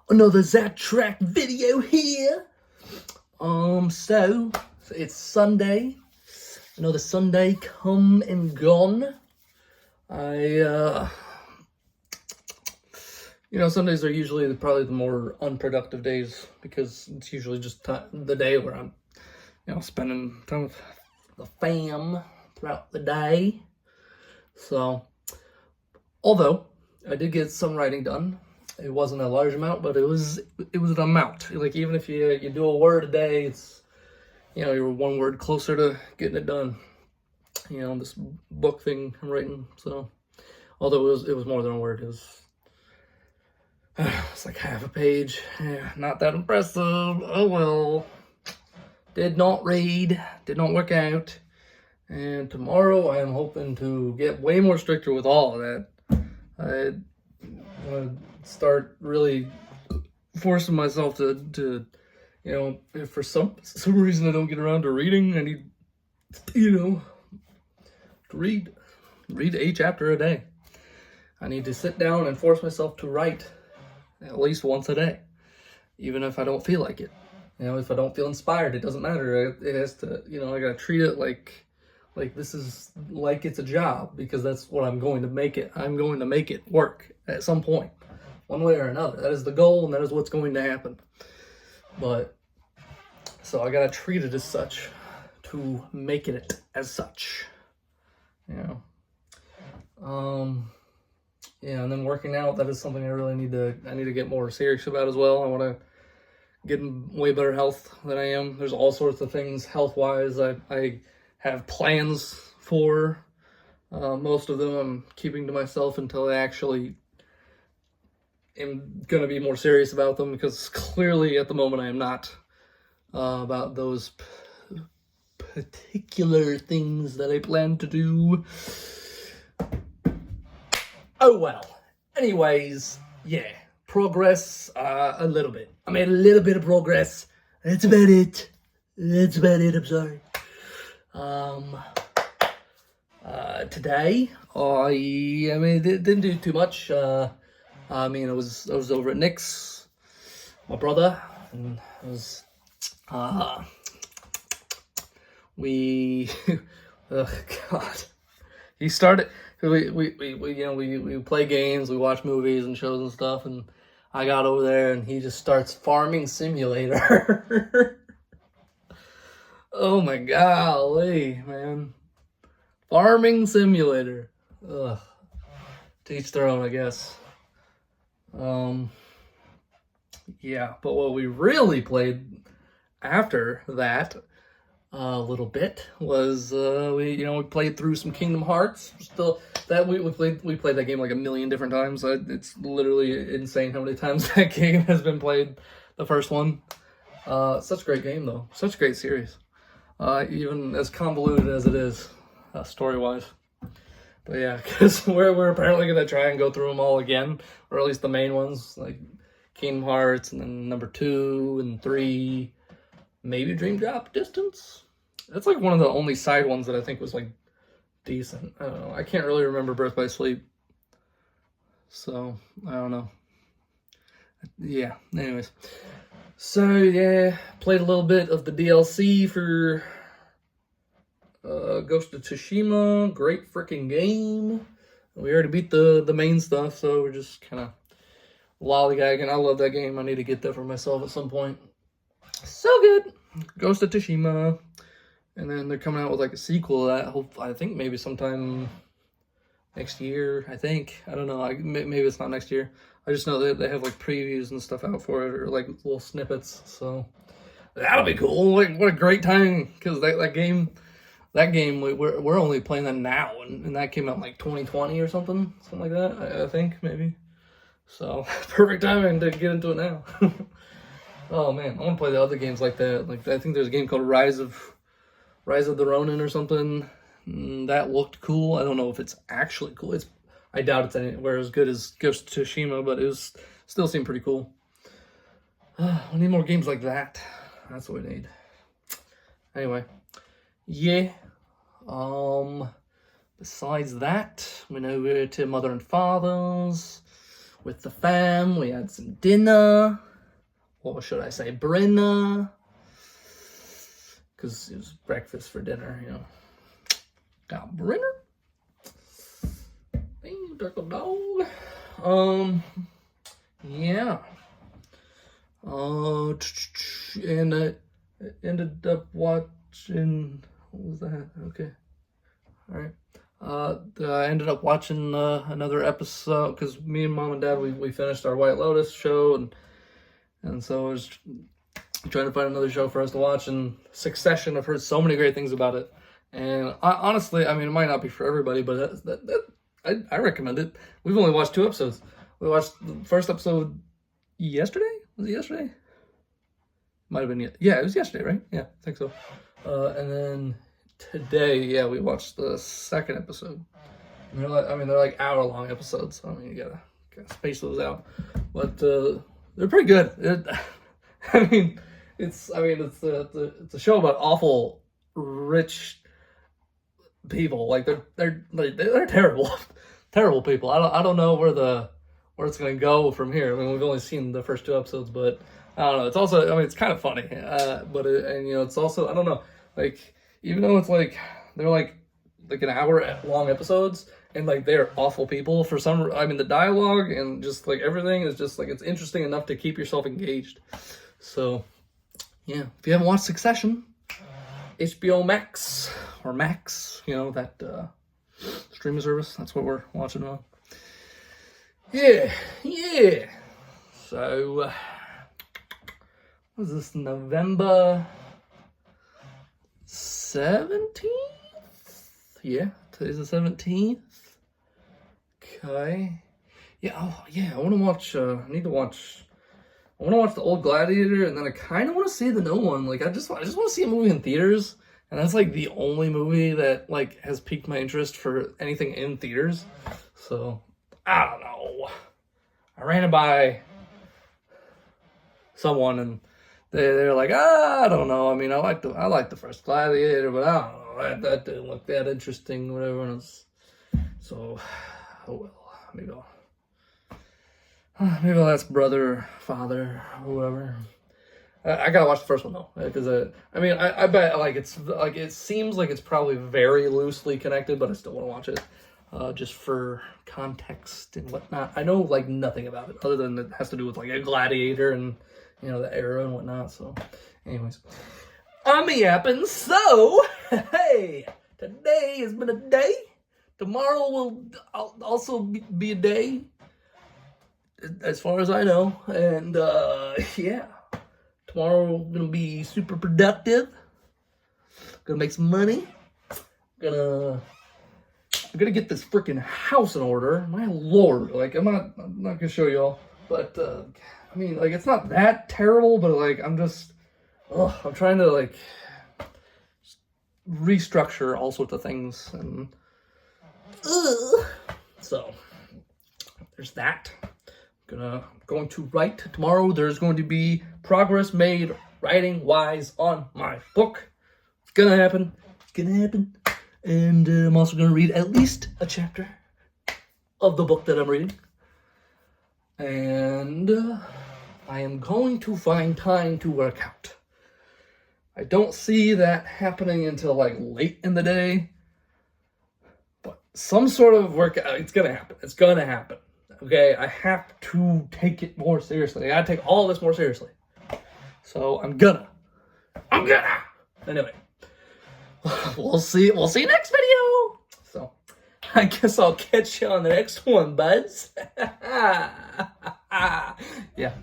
Another Zack track video here. So it's Sunday. Another Sunday come and gone. Sundays are usually probably the more unproductive days because it's usually just the day where I'm, spending time with the fam throughout the day. So, although I did get some writing done, it wasn't a large amount, but it was an amount. Like, even if you do a word a day, it's, you're one word closer to getting it done. This book thing I'm writing. So, although it was more than a word, it's like half a page. Yeah, not that impressive. Oh well. Did not read. Did not work out. And tomorrow I am hoping to get way more stricter with all of that. I want to start really forcing myself to if for some reason I don't get around to reading, I need, to read a chapter a day. I need to sit down and force myself to write at least once a day, even if I don't feel like it. If I don't feel inspired, it doesn't matter. It has to, I gotta treat it like this is like it's a job, because that's what I'm going to make it. I'm going to make it work at some point, one way or another. That is the goal, and that is what's going to happen. But so I gotta treat it as such, to make it as such. And then working out, that is something I really need to get more serious about as well. I want to get in way better health than I am. There's all sorts of things health-wise I have plans for. Most of them I'm keeping to myself until I actually am going to be more serious about them, because clearly at the moment I am not about those particular things that I plan to do. Oh well. Anyways, yeah. Progress, a little bit. I made a little bit of progress. That's about it. I'm sorry. Today, I didn't do too much. I was over at Nick's, my brother, and it was, we, oh God. He started, we play games, we watch movies and shows and stuff, and I got over there and he just starts Farming Simulator. Oh my golly, man. Farming Simulator. Ugh. To each their own, I guess. Yeah, but what we really played after that a little bit was we played through some Kingdom Hearts. Still, that we played that game like a million different times. It's literally insane how many times that game has been played. The first one, such a great game though, such a great series, even as convoluted as it is, story wise. But yeah, because we're apparently gonna try and go through them all again, or at least the main ones, like Kingdom Hearts, and then number 2 and 3, maybe Dream Drop Distance. That's like one of the only side ones that I think was like decent. I don't know. I can't really remember Birth by Sleep. So, I don't know. Yeah, anyways. So, yeah, played a little bit of the DLC for Ghost of Tsushima. Great freaking game. We already beat the main stuff, so we're just kind of lollygagging. I love that game. I need to get that for myself at some point. So good. Ghost of Tsushima. And then they're coming out with like a sequel to that. I think maybe sometime next year. I think. I don't know. Maybe it's not next year. I just know that they have like previews and stuff out for it, or like little snippets. So that'll be cool. Like, what a great time, because that game we're only playing that now, and that came out in like 2020 or something like that. I think maybe. So perfect timing to get into it now. Oh man, I want to play the other games like that. Like, I think there's a game called Rise of the Ronin or something. That looked cool. I don't know if it's actually cool. I doubt it's anywhere as good as Ghost of Tsushima, but it still seemed pretty cool. We need more games like that. That's what we need. Anyway, yeah. Besides that, we know we're to Mother and Father's. with the fam. We had some dinner. Or should I say Brinner? Because it was breakfast for dinner, you know. Got Brinner. Hey, turtle dog. Yeah. And I ended up watching. What was that? Okay. All right. I ended up watching another episode because me and Mom and Dad we finished our White Lotus show, and so I was trying to find another show for us to watch. And Succession, I've heard so many great things about it, and honestly, I mean, it might not be for everybody, but I recommend it. We've only watched 2 episodes. We watched the first episode yesterday. Was it yesterday? Might have been yeah, it was yesterday, right? Yeah, I think so. And then today, yeah, we watched the second episode. And they're like hour-long episodes, so I mean, you gotta space those out. But they're pretty good. It's a show about awful rich people. Like they're terrible, terrible people. I don't know where it's gonna go from here. I mean, we've only seen the first 2 episodes, but I don't know. It's also, I mean, it's kind of funny, but it's also, I don't know, like, even though it's like they're like an hour-long episodes, and like they're awful people for some. I mean, the dialogue and just like everything is just like it's interesting enough to keep yourself engaged. So, yeah, if you haven't watched Succession, HBO Max or Max, you know, that streaming service. That's what we're watching on. Yeah. So, what is this, November 17th? Yeah, today's the 17th. Okay. Yeah, I want to watch, I want to watch the old Gladiator, and then I kind of want to see the new one. Like, I just want to see a movie in theaters, and that's, like, the only movie that, like, has piqued my interest for anything in theaters. So, I don't know. I ran it by someone, and they're like, I don't know. I mean, I like the first Gladiator, but I don't know. That didn't look that interesting, whatever. So, oh well. Maybe I'll ask brother, father, whoever. I gotta watch the first one though, because I bet it seems like it's probably very loosely connected, but I still want to watch it, just for context and whatnot. I know like nothing about it other than it has to do with like a gladiator and you know the era and whatnot. So, anyways, I'm Yappin. So, hey, today has been a day. Tomorrow will also be a day, as far as I know. And, yeah. Tomorrow gonna be super productive. Gonna make some money. I'm gonna get this freaking house in order. My lord. Like, I'm not gonna show y'all. But, I mean, like, it's not that terrible, but, like, I'm trying to, like, restructure all sorts of things. And, so, there's that. I'm going to write tomorrow. There's going to be progress made writing-wise on my book. It's gonna happen. And I'm also going to read at least a chapter of the book that I'm reading. And I am going to find time to work out. I don't see that happening until like late in the day. But some sort of workout, it's going to happen. Okay, I have to take it more seriously. I gotta take all this more seriously. So I'm gonna. Anyway, we'll see next video. So I guess I'll catch you on the next one, buds. Yeah.